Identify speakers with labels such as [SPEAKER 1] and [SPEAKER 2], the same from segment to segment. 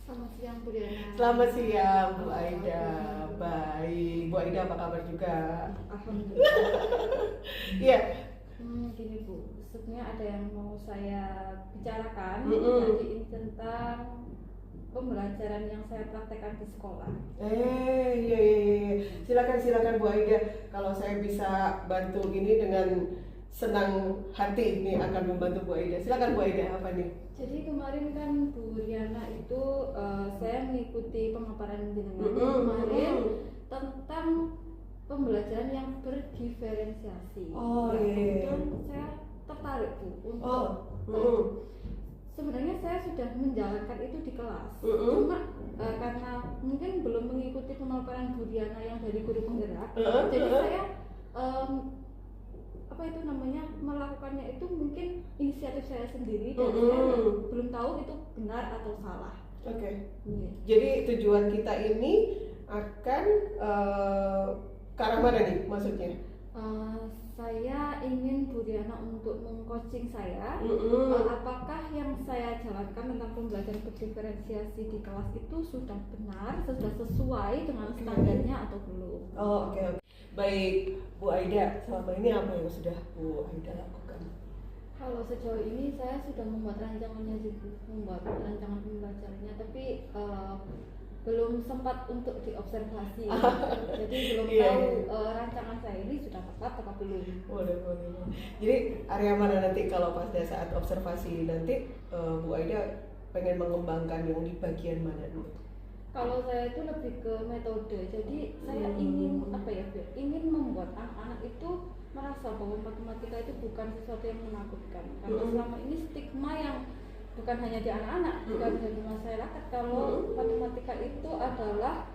[SPEAKER 1] Selamat siang Bu Diana.
[SPEAKER 2] Selamat siang Bu
[SPEAKER 1] Apa
[SPEAKER 2] Aida.
[SPEAKER 1] kabar?
[SPEAKER 2] Baik, Bu Aida apa kabar juga?
[SPEAKER 1] Alhamdulillah.
[SPEAKER 2] Iya.
[SPEAKER 1] Gini Bu, sebenarnya ada yang mau saya bicarakan.
[SPEAKER 2] Mm-mm.
[SPEAKER 1] Jadi ini tentang pembelajaran yang saya praktekkan di sekolah.
[SPEAKER 2] Iya, iya, iya, iya. Silakan Bu Aida. Kalau saya bisa bantu ini dengan senang hati nih akan membantu Bu Aida. Silakan Bu Aida, apa nih?
[SPEAKER 1] Jadi kemarin kan Bu Riana itu saya mengikuti pemaparan jenengan
[SPEAKER 2] Mm-mm,
[SPEAKER 1] kemarin
[SPEAKER 2] mm-mm.
[SPEAKER 1] tentang pembelajaran yang berdiferensiasi.
[SPEAKER 2] Oh,
[SPEAKER 1] Nah,
[SPEAKER 2] iya, iya.
[SPEAKER 1] kebetulan saya tertarik Bu untuk
[SPEAKER 2] Oh, mm-mm.
[SPEAKER 1] sebenarnya saya sudah menjalankan itu di kelas.
[SPEAKER 2] Mm-mm.
[SPEAKER 1] Cuma karena mungkin belum mengikuti pemaparan Bu Riana yang dari guru penggerak, jadi
[SPEAKER 2] Uh-uh.
[SPEAKER 1] saya apa itu namanya melakukannya itu mungkin inisiatif saya sendiri dan saya belum tahu itu benar atau salah.
[SPEAKER 2] Oke.
[SPEAKER 1] Iya.
[SPEAKER 2] Jadi tujuan kita ini akan ke arah mana nih maksudnya?
[SPEAKER 1] Saya ingin Bu Diana untuk meng-coaching saya, apakah yang saya jalankan tentang pembelajaran berdiferensiasi di kelas itu sudah benar, sudah sesuai dengan standarnya atau belum.
[SPEAKER 2] Oh, oke. Baik, Bu Aida, selama ini apa yang sudah Bu Aida lakukan?
[SPEAKER 1] Kalau sejauh ini saya sudah membuat rancangannya juga, membuat rancangan pembelajarannya, tapi belum sempat untuk diobservasi. Jadi belum tahu rancangan saya ini sudah tepat atau belum.
[SPEAKER 2] Boleh. Jadi area mana nanti kalau pada saat observasi nanti Bu Aida pengen mengembangkan yang di bagian mana dulu?
[SPEAKER 1] Kalau saya itu lebih ke metode. Jadi saya ingin ingin membuat anak-anak itu merasa bahwa matematika itu bukan sesuatu yang menakutkan. Karena selama ini stigma yang bukan hanya di anak-anak, juga bisa di masyarakat kalau matematika itu adalah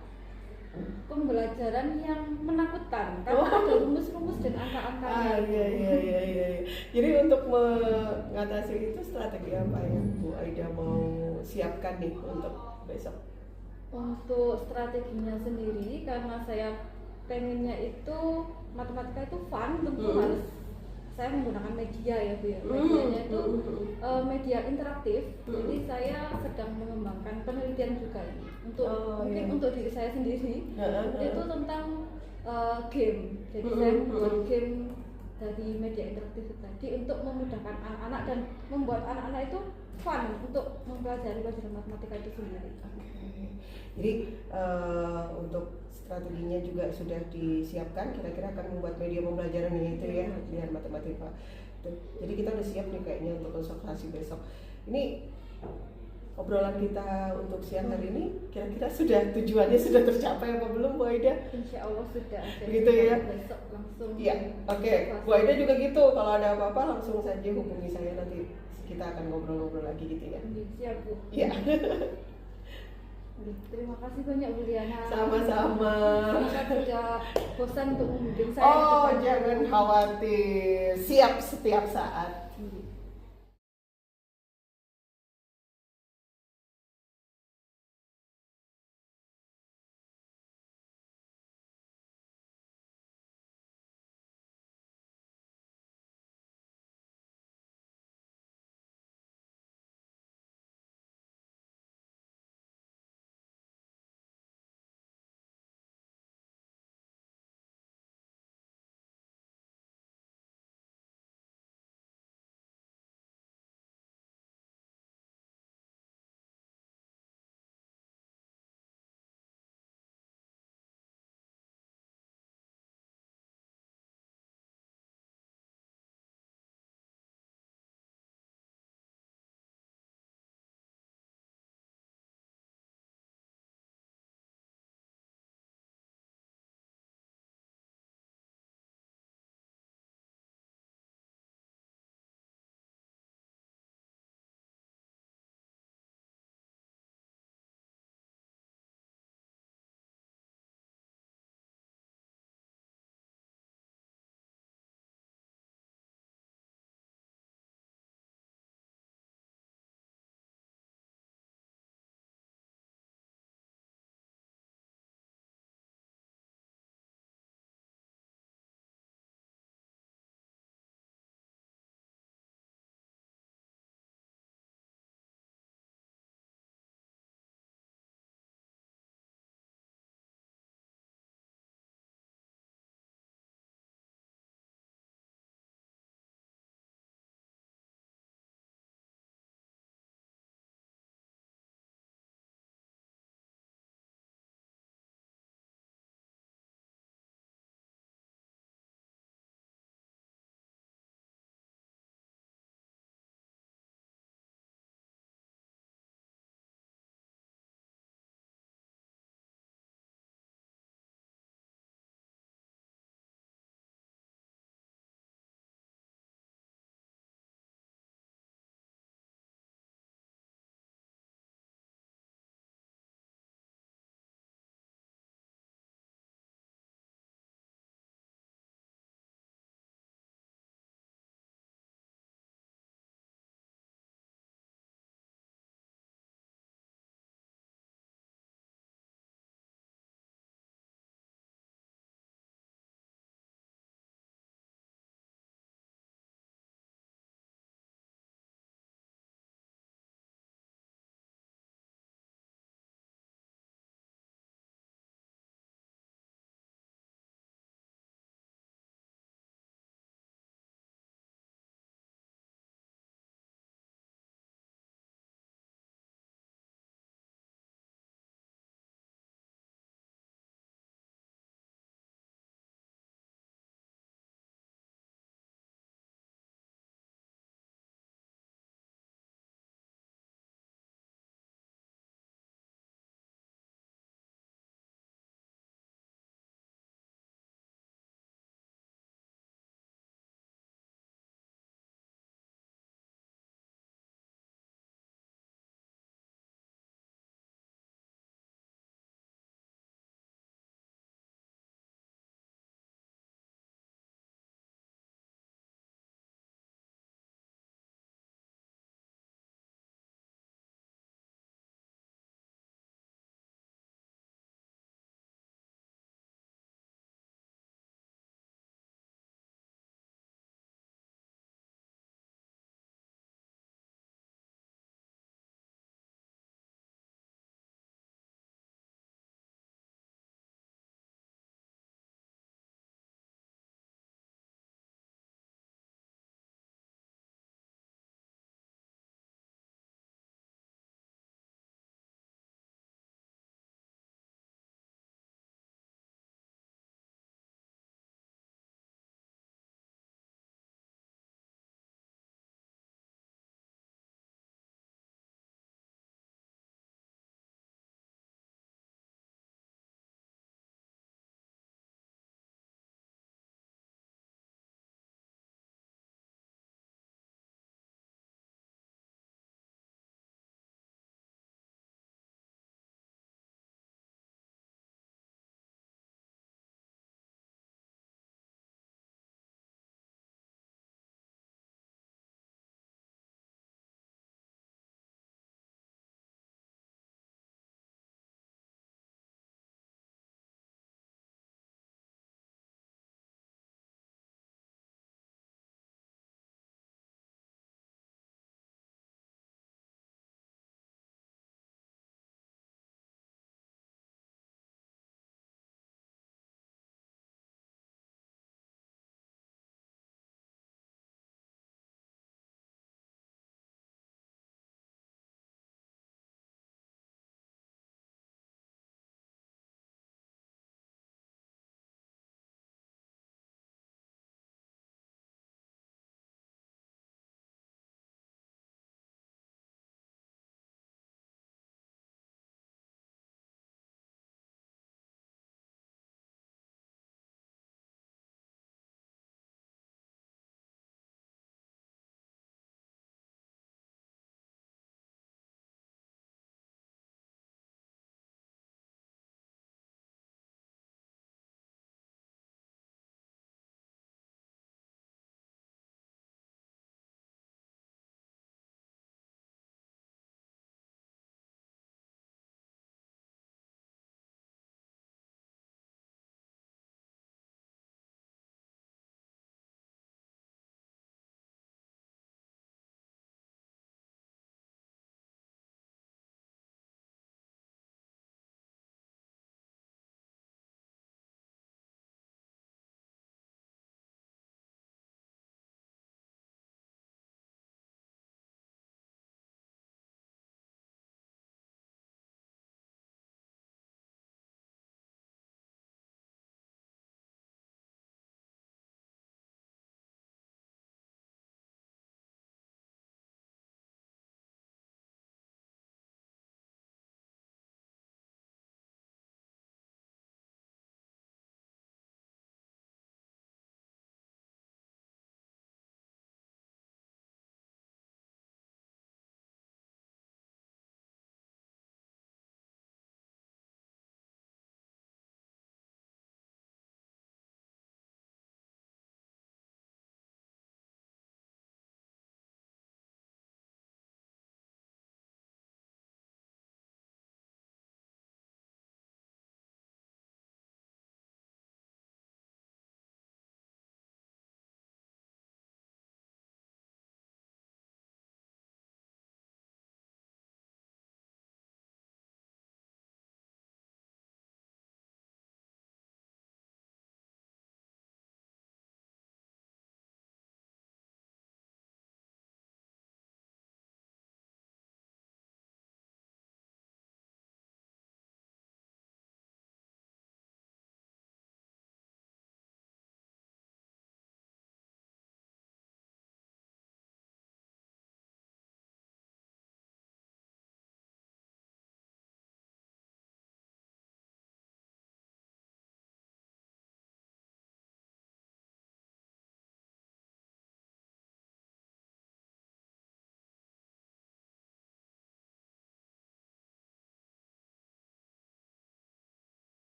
[SPEAKER 1] pembelajaran yang menakutkan karena ada rumus-rumus dan angka-angkanya.
[SPEAKER 2] Iya. Jadi untuk mengatasi itu strategi apa yang Bu Aida mau siapkan nih untuk besok?
[SPEAKER 1] Untuk strateginya sendiri, karena saya pengennya itu matematika itu fun, tentu harus saya menggunakan media ya Bu ya. Medianya itu media interaktif. Jadi saya sedang mengembangkan penelitian juga ini untuk untuk diri saya sendiri. Itu tentang game. Jadi saya membuat game dari media interaktif tadi untuk memudahkan anak-anak dan membuat anak-anak itu fun untuk mempelajari pelajaran matematika itu sendiri.
[SPEAKER 2] Jadi untuk strateginya juga sudah disiapkan, kira-kira akan membuat media pembelajaran itu ya, biar matematika. Jadi kita udah siap nih kayaknya untuk konsultasi besok. Ini obrolan kita untuk siang hari ini kira-kira sudah tujuannya sudah tercapai apa belum Bu Aida?
[SPEAKER 1] Insya Allah sudah.
[SPEAKER 2] Begitu ya?
[SPEAKER 1] Besok langsung.
[SPEAKER 2] Iya, oke. Bu Aida juga gitu. Kalau ada apa-apa langsung saja hubungi saya, nanti kita akan ngobrol-ngobrol lagi gitu ya.
[SPEAKER 1] Siap Bu.
[SPEAKER 2] Iya.
[SPEAKER 1] Terima kasih banyak Bu Liana.
[SPEAKER 2] Sama-sama.
[SPEAKER 1] Semoga tidak bosan untuk membimbing saya.
[SPEAKER 2] Oh, jangan khawatir. Siap setiap saat.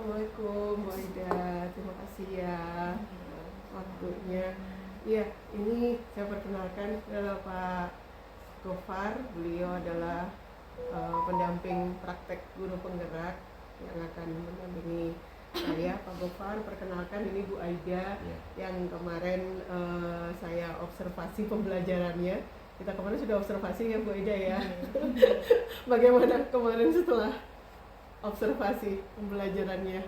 [SPEAKER 2] Assalamualaikum Bu Aida, terima kasih ya waktunya. Iya, ini saya perkenalkan adalah Pak Gofar. Beliau adalah pendamping praktek guru penggerak yang akan mendampingi saya. Pak Gofar, perkenalkan ini Bu Aida yang kemarin saya observasi pembelajarannya. Kita kemarin sudah observasi ya Bu Aida ya. Bagaimana kemarin setelah observasi pembelajarannya,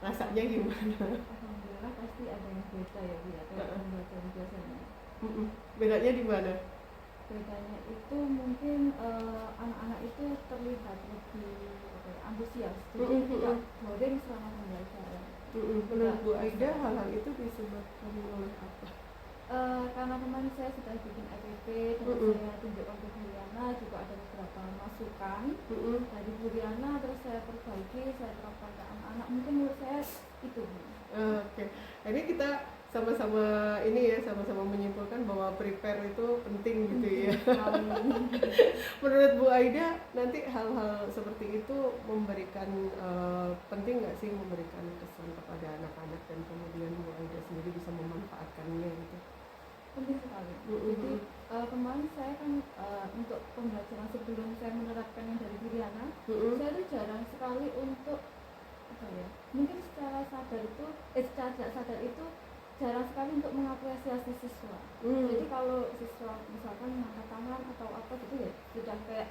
[SPEAKER 2] rasanya gimana?
[SPEAKER 1] Alhamdulillah pasti ada yang beda ya Bu ya, kayak pembelajaran biasanya.
[SPEAKER 2] Bedanya di mana?
[SPEAKER 1] Bedanya itu mungkin anak-anak itu terlihat lebih antusias, jadi tidak boring selama pembelajaran.
[SPEAKER 2] Menurut Bu Aida hal-hal itu disebabkan oleh apa?
[SPEAKER 1] Karena kemarin saya sudah bikin EPP dan saya tunjukkan ke Bu Riana, juga ada beberapa masukan dari Bu Riana, terus saya perbaiki, saya terapkan ke anak-anak. Mungkin menurut saya itu.
[SPEAKER 2] Oke. Ini kita sama-sama ini ya, sama-sama menyimpulkan bahwa prepare itu penting gitu ya. Menurut Bu Aida, nanti hal-hal seperti itu memberikan penting nggak sih, memberikan kesan kepada anak-anak, dan kemudian Bu Aida sendiri bisa memanfaatkannya gitu?
[SPEAKER 1] Penting sekali. Jadi kemarin saya kan untuk pembelajaran sebelum saya menerapkan yang dari Riana, saya tuh jarang sekali untuk apa ya? Mungkin secara sadar itu, secara tidak sadar itu jarang sekali untuk mengapresiasi siswa. Jadi kalau siswa misalkan mengangkat tangan atau apa gitu ya, sudah kayak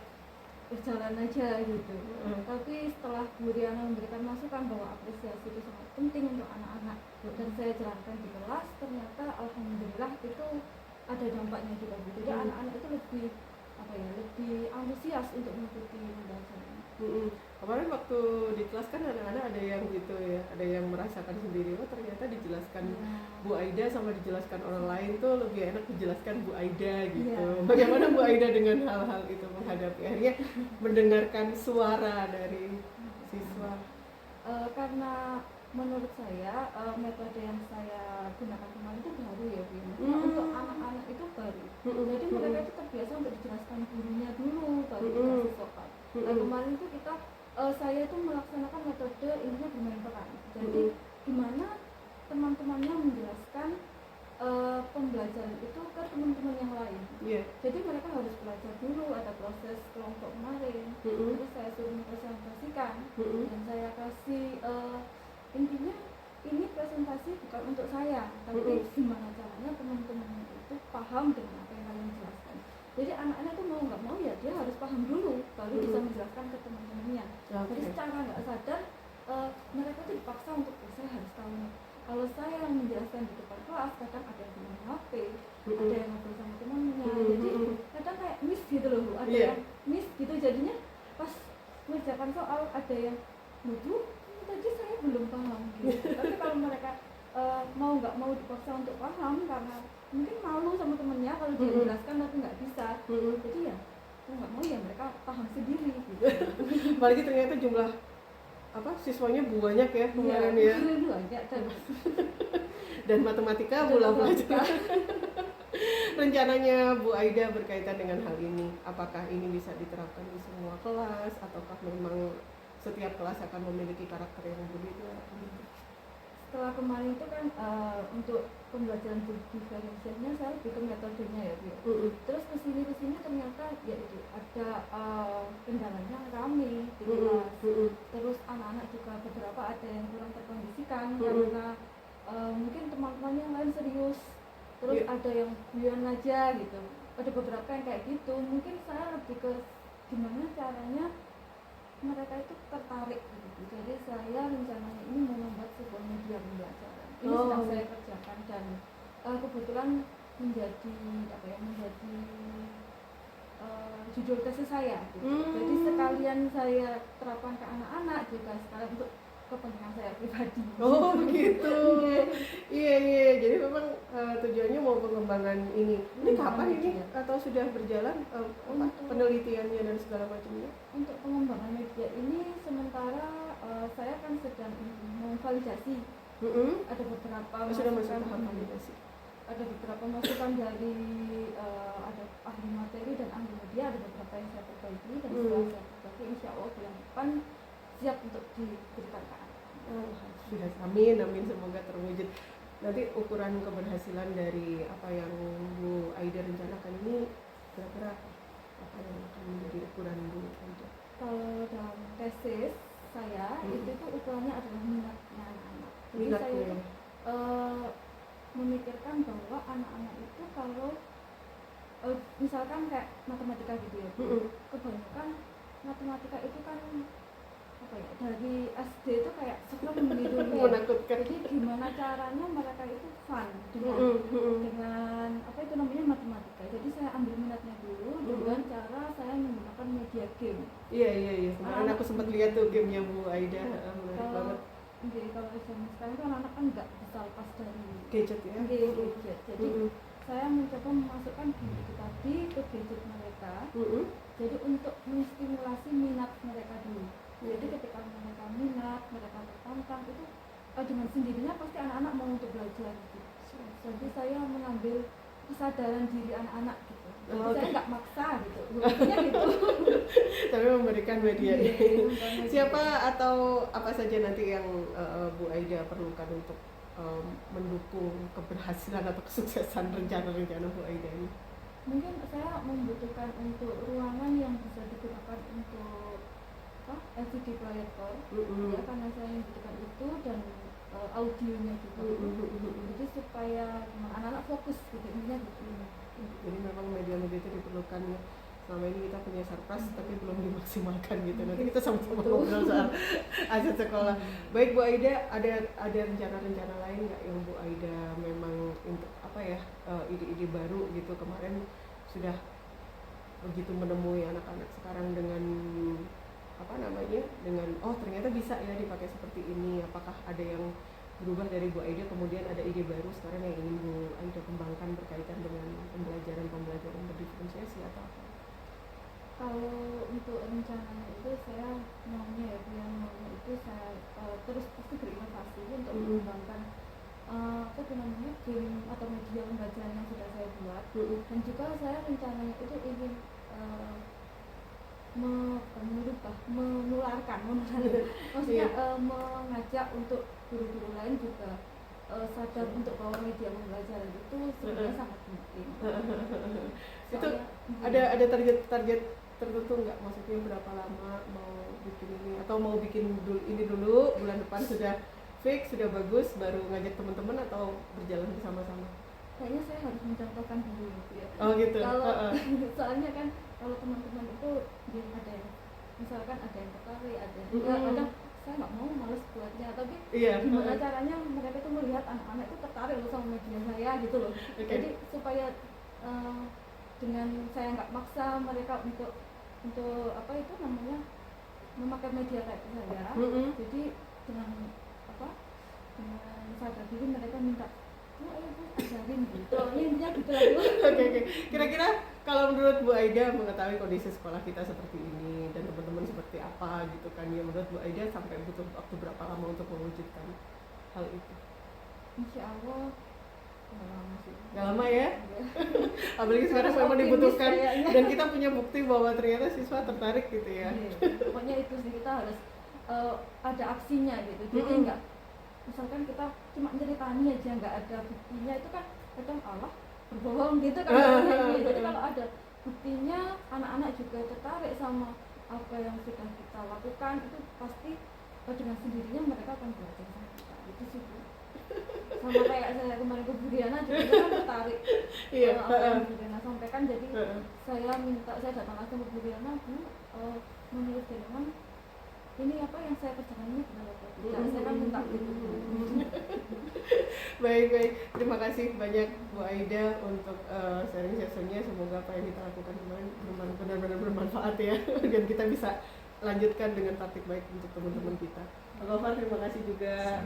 [SPEAKER 1] berjalan aja gitu. Tapi setelah Bu Riana memberikan masukan bahwa apresiasi itu sangat penting untuk anak-anak, dan saya jalankan di kelas, ternyata alhamdulillah itu ada dampaknya juga Bu. Jadi anak-anak itu lebih apa ya, lebih antusias untuk mengikuti pembelajaran.
[SPEAKER 2] Kemarin waktu di kelas kan anak-anak ada yang gitu ya, ada yang merasakan sendiri, oh ternyata dijelaskan Bu Aida sama dijelaskan orang lain tuh lebih enak dijelaskan Bu Aida gitu. Bagaimana Bu Aida dengan hal-hal itu menghadapi, akhirnya mendengarkan suara dari siswa?
[SPEAKER 1] Karena menurut saya metode yang saya gunakan kemarin itu baru ya Bu. Untuk anak-anak itu baru. Jadi mereka itu terbiasa untuk dijelaskan gurunya dulu, baru dikasih soal. Nah kemarin itu saya itu melaksanakan metode intinya bermain peran. Jadi gimana teman-temannya menjelaskan pembelajaran itu ke teman-teman yang lain. Jadi mereka harus belajar dulu, ada proses kelompok kemarin, terus saya suruh mempresentasikan, dan saya kasih intinya ini presentasi bukan untuk saya, tapi gimana caranya teman-teman itu paham dengan apa yang kalian jelaskan. Jadi anak-anak itu mau nggak mau ya dia harus paham dulu, baru bisa menjelaskan ke teman-temannya. Jadi secara nggak sadar mereka itu dipaksa untuk saya harus tahu. Kalau saya yang menjelaskan di depan kelas, kadang ada yang main HP, ada yang ngobrol sama temannya, jadi kadang kayak miss gitu loh Bu, ada yang miss gitu, jadinya pas mengerjakan soal ada yang lucu, tadi saya belum paham gitu. Tapi kalau mereka mau nggak mau dipaksa untuk paham karena mungkin malu sama temennya kalau dia jelaskan tapi nggak bisa, jadi ya mau nggak mau ya mereka paham sendiri gitu.
[SPEAKER 2] Apalagi ternyata jumlah siswanya banyak ya kemarin ya.
[SPEAKER 1] Banyak
[SPEAKER 2] dan matematika pula belajar. Rencananya Bu Aida berkaitan dengan hal ini, apakah ini bisa diterapkan di semua kelas ataukah memang setiap kelas akan memiliki karakter yang berbeda?
[SPEAKER 1] Setelah kemarin itu kan untuk pembelajaran diferensialnya saya lebih ke metodenya ya Bu. Terus kesini ternyata ya itu ada kendalanya rame di kelas. Terus anak-anak juga beberapa ada yang kurang terkondisikan karena mungkin teman-teman yang lain serius. Terus ada yang guyon aja gitu. Ada beberapa yang kayak gitu. Mungkin saya lebih ke gimana caranya mereka itu tertarik gitu. Jadi saya rencananya ini mau membuat sebuah media pembelajaran. Ini sedang saya kerjakan dan kebetulan menjadi judul tesis saya gitu. Jadi sekalian saya terapkan ke anak-anak juga sekalian untuk kepentingan saya pribadi.
[SPEAKER 2] Oh begitu. Iya. Jadi memang tujuannya mau pengembangan ini. Ini kapan ini atau sudah berjalan penelitiannya dan segala macamnya?
[SPEAKER 1] Untuk pengembangan media ini sementara saya kan sedang memvalidasi. Ada beberapa
[SPEAKER 2] sudah masuk tahap validasi.
[SPEAKER 1] Ada beberapa masukan dari ada ahli materi dan ahli media, ada beberapa yang saya perbaiki dan setelah saya perbaiki insya Allah bulan depan siap untuk diberikan ke anak.
[SPEAKER 2] Yes, amin, amin, semoga terwujud. Nanti ukuran keberhasilan dari apa yang Bu Aida rencanakan ini kira-kira apa yang akan menjadi ukuran Bu Aida?
[SPEAKER 1] Kalau dalam tesis saya itu tuh ukurannya adalah minatnya anak-anak. Jadi
[SPEAKER 2] Minatnya.
[SPEAKER 1] saya itu memikirkan bahwa anak-anak itu kalau misalkan kayak matematika gitu ya, kebanyakan matematika itu kan apa ya, dari SD itu kayak serem gitu ya.
[SPEAKER 2] Menakutkan.
[SPEAKER 1] Jadi gimana caranya mereka itu fun dengan apa itu namanya matematika. Jadi saya ambil minatnya dulu dengan cara saya menggunakan media game.
[SPEAKER 2] Iya. Kemarin aku sempat lihat tuh gamenya Bu Aida, menarik banget.
[SPEAKER 1] Kalau zaman sekarang kan anak kan nggak bisa lepas dari
[SPEAKER 2] Gadget ya.
[SPEAKER 1] gadget. Jadi saya mencoba memasukkan game itu tadi ke gadget mereka. Jadi untuk menstimulasi minat mereka dulu. Jadi ketika mereka minat, mereka tertantang itu dengan sendirinya pasti anak-anak mau untuk belajar gitu. Jadi saya mengambil kesadaran diri anak-anak gitu. Jadi saya nggak maksa gitu. Intinya gitu.
[SPEAKER 2] Tapi memberikan media. Siapa atau apa saja nanti yang Bu Aida perlukan untuk mendukung keberhasilan atau kesuksesan rencana-rencana Bu Aida ini?
[SPEAKER 1] Mungkin saya membutuhkan untuk ruangan yang bisa digunakan untuk LCD proyektor, ya, karena saya membutuhkan itu dan audionya juga. Jadi supaya anak-anak fokus gitu, intinya gitu.
[SPEAKER 2] Jadi memang media-media itu diperlukan ya. Selama ini kita punya surplus tapi belum dimaksimalkan gitu. Nanti kita sama-sama ngobrol soal aset sekolah. Baik Bu Aida, ada rencana-rencana lain nggak yang Bu Aida memang untuk apa ya, ide-ide baru gitu? Kemarin sudah begitu menemui anak-anak sekarang dengan apa namanya, dengan ternyata bisa ya dipakai seperti ini. Apakah ada yang berubah dari Bu Aida kemudian ada ide baru sekarang yang ingin Bu Aida kembangkan berkaitan dengan pembelajaran berdiferensiasi atau apa?
[SPEAKER 1] Kalau untuk rencananya itu saya maunya itu saya terus pasti berinovasi untuk mengembangkan apa namanya game atau media pembelajaran yang sudah saya buat. Dan juga saya rencananya itu ingin menularkan maksudnya mengajak untuk guru-guru lain juga sadar untuk bahwa media pembelajaran itu sebenarnya sangat penting.
[SPEAKER 2] Itu ada target tertentu nggak, maksudnya berapa lama mau bikin ini atau mau bikin ini dulu bulan depan sudah fix, sudah bagus baru ngajak teman-teman atau berjalan bersama-sama?
[SPEAKER 1] Kayaknya saya harus mencontohkan dulu gitu ya.
[SPEAKER 2] Oh gitu.
[SPEAKER 1] Kalau soalnya kan kalau teman-teman itu dia ada yang misalkan ada yang tertarik, ada yang enggak, kadang saya nggak mau, males buatnya, tapi gimana caranya mereka itu melihat anak-anak itu tertarik loh sama media saya gitu loh. Jadi supaya dengan saya nggak maksa mereka untuk apa itu namanya memakai media kayak saya, jadi dengan sadar diri mereka minta ajarin gitu, intinya gitu lah Bu.
[SPEAKER 2] Oke. Kira-kira kalau menurut Bu Aida mengetahui kondisi sekolah kita seperti ini dan teman-teman seperti apa gitu kan ya, menurut Bu Aida sampai butuh waktu berapa lama untuk mewujudkan hal itu?
[SPEAKER 1] Insya Allah
[SPEAKER 2] nggak lama ya. Apalagi sekarang memang dibutuhkan dan kita punya bukti bahwa ternyata siswa tertarik gitu ya.
[SPEAKER 1] Pokoknya itu sih, kita harus ada aksinya gitu. Jadi nggak misalkan kita cuma ceritanya aja nggak ada buktinya, itu kan kadang Allah berbohong gitu kan. Jadi kalau ada buktinya, anak-anak juga tertarik sama apa yang sudah kita lakukan, itu pasti dengan sendirinya mereka akan belajar sama kita. Itu sih Bu. Sama kayak saya kemarin ke Bu Diana juga kan tertarik apa yang Bu Diana sampaikan. Jadi saya datang langsung ke Bu Diana, menurut Diana ini apa yang saya kerjakan ini benar atau tidak, saya kan minta gitu.
[SPEAKER 2] Baik, terima kasih banyak Bu Aida untuk sharing sessionnya. Semoga apa yang kita lakukan kemarin benar-benar bermanfaat ya dan kita bisa lanjutkan dengan praktik baik untuk teman-teman kita. Pak Gofar, terima kasih juga.